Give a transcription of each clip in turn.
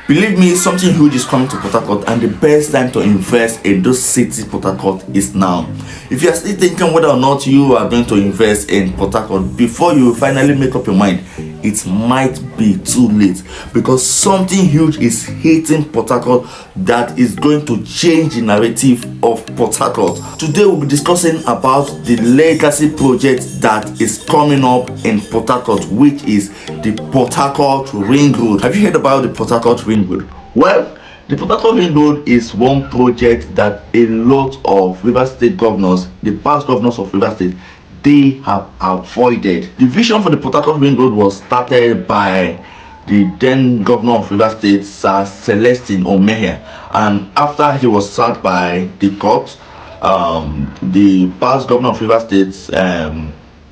Believe me, something huge is coming to Portharcourt, and the best time to invest in this city, Portharcourt, is now. If you are still thinking whether or not you are going to invest in Portharcourt, before you finally make up your mind, it might be too late, because something huge is hitting Portharcourt that is going to change the narrative of Portharcourt. Today we'll be discussing about the legacy project that is coming up in Portharcourt, which is the Portharcourt Ring Road. Have you heard about the Portharcourt Ring Road? Well, the Portharcourt Ring Road is one project that a lot of River State governors, the past governors of River State, they have avoided. The vision for the Portharcourt Ring Road was started by the then governor of River State, Sir Celestine Omeher, and after he was sacked by the court, the past governor of River State,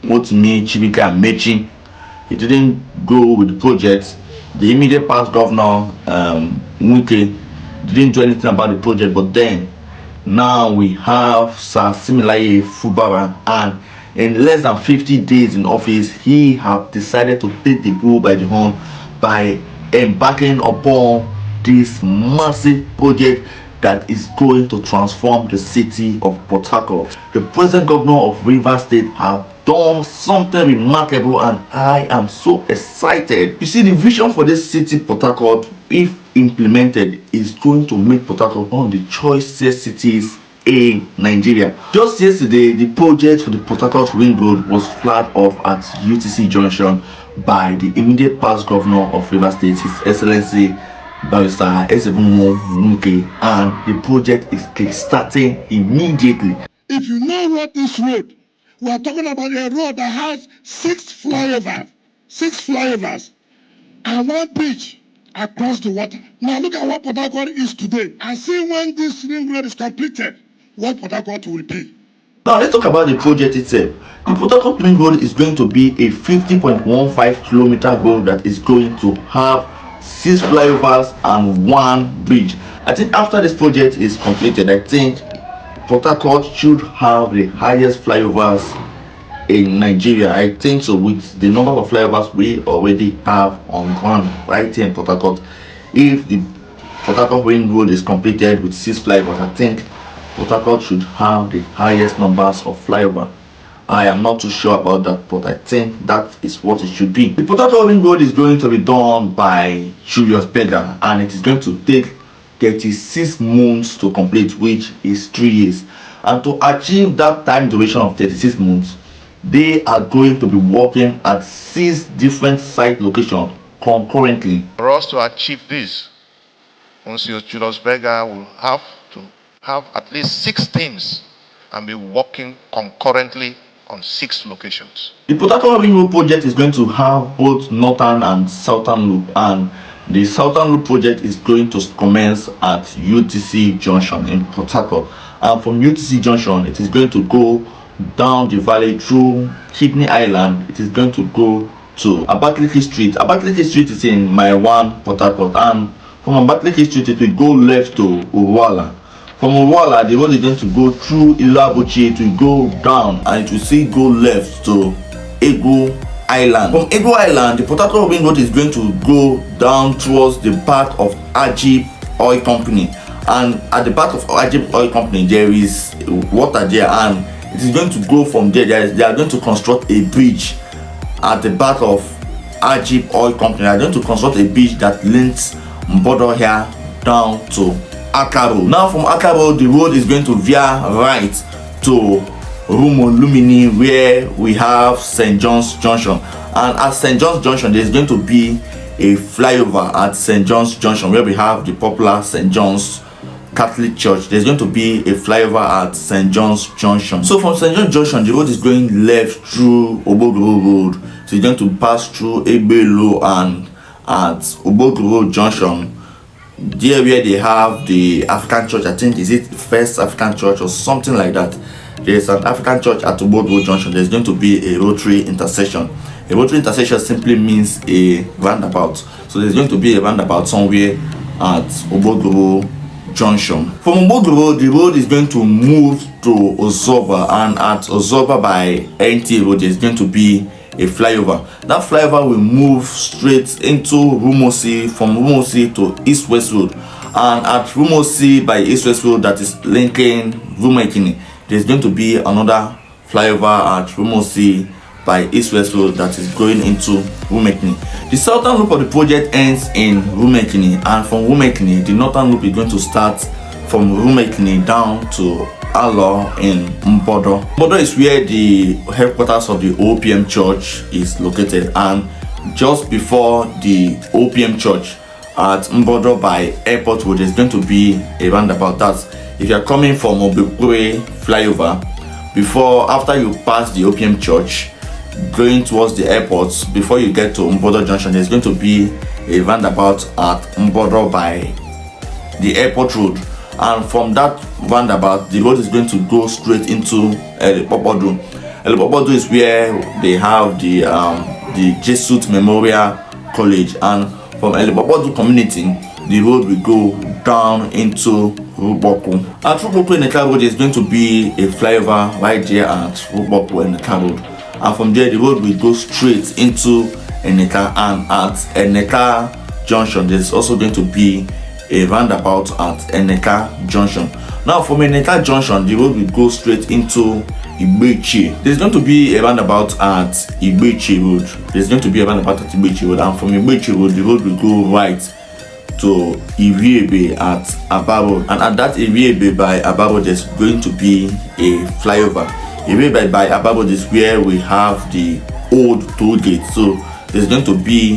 Motimi Chibika Mechi, he didn't go with the project. The immediate past governor, Wike, didn't do anything about the project. But then now we have Sir Similaye Fubara, and in less than 50 days in office, he have decided to take the bull by the horn by embarking upon this massive project that is going to transform the city of Portharcourt. The present governor of River State have done something remarkable, and I am so excited. You see, the vision for this city, Portharcourt, if implemented, is going to make Portharcourt one of the choicest cities in Nigeria. Just yesterday, the project for the Portharcourt Ring Road was flagged off at UTC Junction by the immediate past governor of River State, His Excellency Barrister Ezebunwo Nweke, and the project is kickstarting immediately. If you now road this road, we are talking about a road that has six flyovers, and one bridge across the water. Now look at what Portharcourt is today, and see when this ring road is completed, what Portharcourt will be. Now let's talk about the project itself. The Portharcourt Ring Road is going to be a 50.15 kilometer road that is going to have 6 flyovers and 1 bridge. I think after this project is completed, I think Portharcourt should have the highest flyovers in Nigeria. I think so, with the number of flyovers we already have on ground right here in Portharcourt. If the Portharcourt Ring Road is completed with 6 flyovers, I think Portharcourt should have the highest numbers of flyover. I am not too sure about that, but I think that is what it should be. The Portharcourt Ring Road is going to be done by Julius Berger, and it is going to take 36 months to complete, which is 3 years. And to achieve that time duration of 36 months, they are going to be working at 6 different site locations concurrently. For us to achieve this, Monsieur Julius Berger will have to have at least 6 teams and be working concurrently on 6 locations. The Portharcourt Ring Road project is going to have both northern and southern loop, and the southern loop project is going to commence at UTC Junction in Portharcourt, and from UTC Junction it is going to go down the valley through Kidney Island. It is going to go to Abakaliki Street. Abakaliki Street is in Mile 1 Portharcourt, and from Abakaliki Street it will go left to Uwala. From Uwala, the road is going to go through Ilabuchi, it will go down, and it will still go left to Ego Island. From Ego Island, the Portharcourt Ring Road is going to go down towards the back of Ajib Oil Company, and at the back of Ajib Oil Company there is water there, and it is going to go from there. They are going to construct a bridge at the back of Ajib Oil Company. They are going to construct a bridge that links Mbodo here down to Akaro. Now from Akaro, the road is going to veer right to Rumolumini, where we have St. John's Junction, and at St. John's Junction there is going to be a flyover at St. John's Junction, where we have the popular St. John's Catholic Church. There's going to be a flyover at St. John's Junction. So from St. John's Junction, the road is going left through Obogoro Road, so it's going to pass through Ebelo, and at Obogoro Junction, there where they have the African church, I think is it First African Church or something like that, there's an African church at Obogoro Junction. There's going to be a rotary intersection. A rotary intersection simply means a roundabout, so there's going to be a roundabout somewhere at Obogoro Junction. From Obogoro, the road is going to move to Ozoba, and at Ozoba by NTA Road there's going to be a flyover. That flyover will move straight into Rumosi, from Rumosi to East West Road, and at Rumosi by East West Road, that is linking Rumekini, there's going to be another flyover at Rumosi by East West Road that is going into Rumekini. The southern loop of the project ends in Rumekini, and from Rumekini the northern loop is going to start from Rumekini down to Alo in Mbodo. Mbodo is where the headquarters of the OPM church is located, and just before the OPM church at Mbodo by Airport Road, there's going to be a roundabout. That's if you're coming from Obekwe flyover, after you pass the OPM church going towards the airport, before you get to Mbodo junction, there's going to be a roundabout at Mbodo by the Airport Road, and from that roundabout the road is going to go straight into Elipopodo. Elipopodo is where they have the Jesuit Memorial College, and from Elipopodo community the road will go down into Ruboku. At Ruboku Eneka Road is going to be a flyover right there at Ruboku Eneka Road, and from there the road will go straight into Eneka, and at Eneka Junction there's also going to be a roundabout at Eneka Junction. Now from Eneka Junction the road will go straight into Igbechi. There's going to be a roundabout at Igbechi Road. There's going to be a roundabout at Igbechi Road, and from Igbechi Road the road will go right to Iriebe at Abaro, and at that Iriebe by Abaro there's going to be a flyover. Iriebe by Abaro is where we have the old toll gate, so there's going to be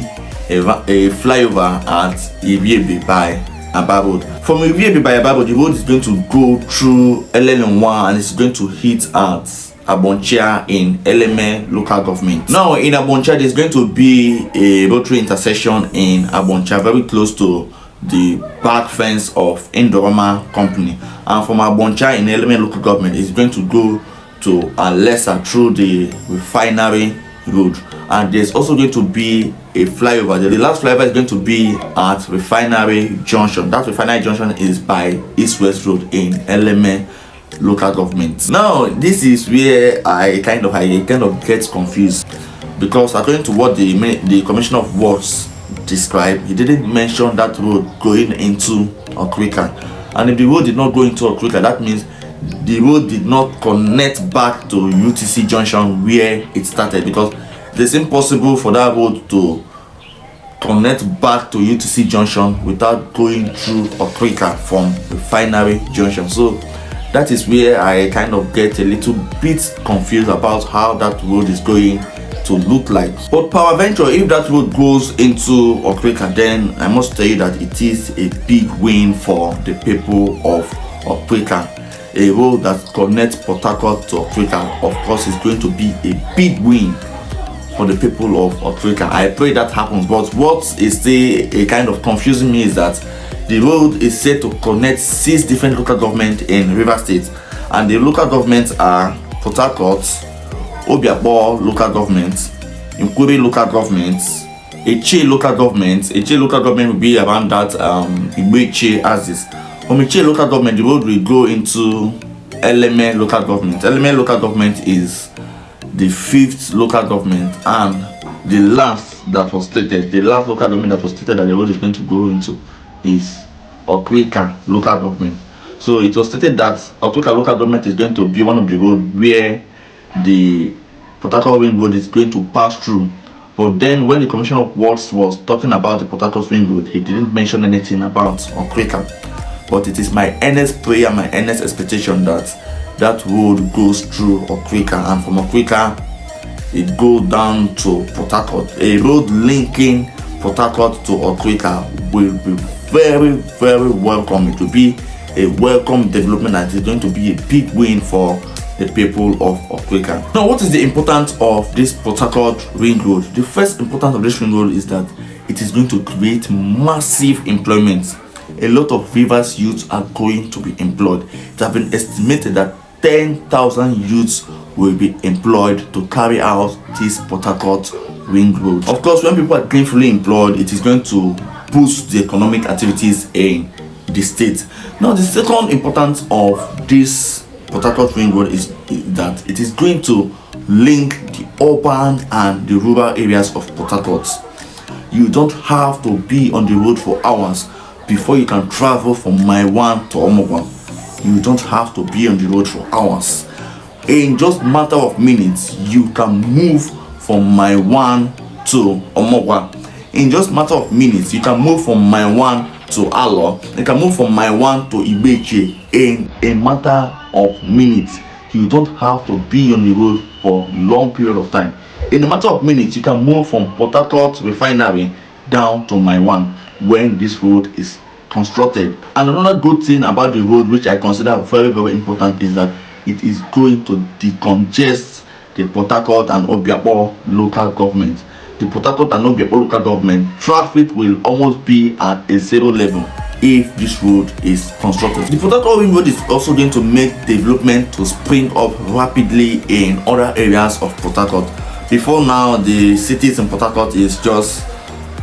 a flyover at Iriebe by Abaro. From Iriebe by Abaro the road is going to go through LN1 and it's going to hit at Abonchia in Eleme local government. Now in Abonchia there's going to be a rotary intersection in Abonchia, very close to the back fence of Indorama company, and from Abonchia in Eleme local government is going to go to Alessa through the refinery road, and there's also going to be a flyover. The last flyover is going to be at Refinery Junction. That Refinery Junction is by East West Road in Eleme local government. Now this is where I kind of get confused, because according to what the Commissioner of Works described, he didn't mention that road going into Okrika, and if the road did not go into Okrika, that means the road did not connect back to UTC Junction where it started, because it's impossible for that road to connect back to UTC Junction without going through Okrika from Refinery Junction. So that is where I kind of get a little bit confused about how that road is going to look like. But peradventure, if that road goes into Okrika, then I must tell you that it is a big win for the people of Okrika. A road that connects Portharcourt to Okrika, of course, is going to be a big win for the people of Okrika. I pray that happens. But what is still a kind of confusing me is that the road is set to connect 6 different local governments in River State, and the local governments are Portharcourt, Obiakpo local government, Nkuri local government, Eche local government. Eche local government will be around that Igbeche axis. From Eche local government, the road will go into Eleme local government. Eleme local government is the 5th local government, and the last local government that was stated that the road is going to go into is Okrika local government. So it was stated that Okrika local government is going to be one of the roads where the Portharcourt Ring Road is going to pass through. But then when the Commissioner of Works was talking about the Portharcourt Ring Road, he didn't mention anything about Okrika. But it is my earnest prayer, my earnest expectation that that road goes through Okrika, and from Okrika it goes down to Portharcourt. A road linking Portharcourt to Okrika will be very, very welcome. It will be a welcome development, and it's going to be a big win for the people of Okrika. Now, what is the importance of this Portharcourt Ring Road? The first importance of this ring road is that it is going to create massive employment. A lot of Rivers youths are going to be employed. It has been estimated that 10,000 youths will be employed to carry out this Portharcourt Ring Road. Of course, when people are gainfully employed, it is going to boost the economic activities in the state. Now, the second importance of this Portharcourt Ring Road is that it is going to link the urban and the rural areas of Portharcourt. You don't have to be on the road for hours before you can travel from Mile 1 to Omogwa. You don't have to be on the road for hours. In just matter of minutes, you can move from Mile 1 to Omogwa. In just matter of minutes, you can move from Mile 1 to Alo. You can move from Mile 1 to Ibeche. In a matter of minutes, you don't have to be on the road for a long period of time. In a matter of minutes, you can move from Portharcourt Refinery down to Mile 1 when this road is constructed. And another good thing about the road, which I consider very, very important, is that it is going to decongest the Portharcourt and Obiakpo local government. The Portharcourt and Obiakpo local government traffic will almost be at a zero level if this road is constructed. The Portharcourt Ring Road is also going to make development to spring up rapidly in other areas of Portharcourt. Before now, the cities in Portharcourt is just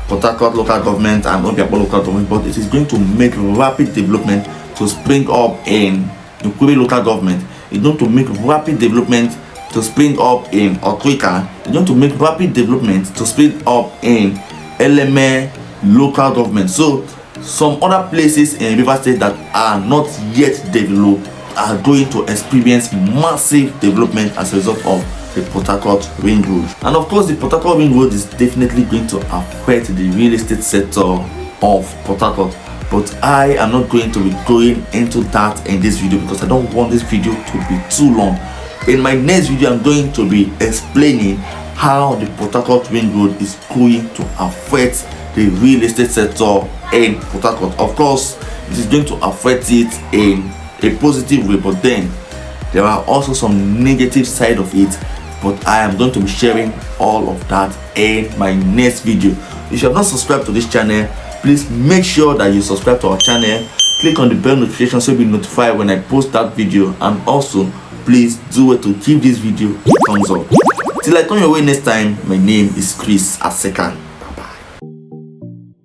Portharcourt local government and Obiakpo local government, but it is going to make rapid development to spring up in Nkuri local government. It's going to make rapid development to spring up in Otuika. It's going to make rapid development to spring up in Eleme local government. So some other places in River State that are not yet developed are going to experience massive development as a result of the Portharcourt Ring Road. And of course, the Portharcourt Ring Road is definitely going to affect the real estate sector of Portharcourt. But I am not going to be going into that in this video because I don't want this video to be too long. In my next video, I'm going to be explaining how the Portharcourt Ring Road is going to affect the real estate sector in Portharcourt. Of course, it is going to affect it in a positive way, but then there are also some negative side of it. But I am going to be sharing all of that in my next video. If you have not subscribed to this channel, please make sure that you subscribe to our channel. Click on the bell notification so you'll be notified when I post that video, and also please do it to give this video a thumbs up. Till I come your way next time, my name is Chris Aseka.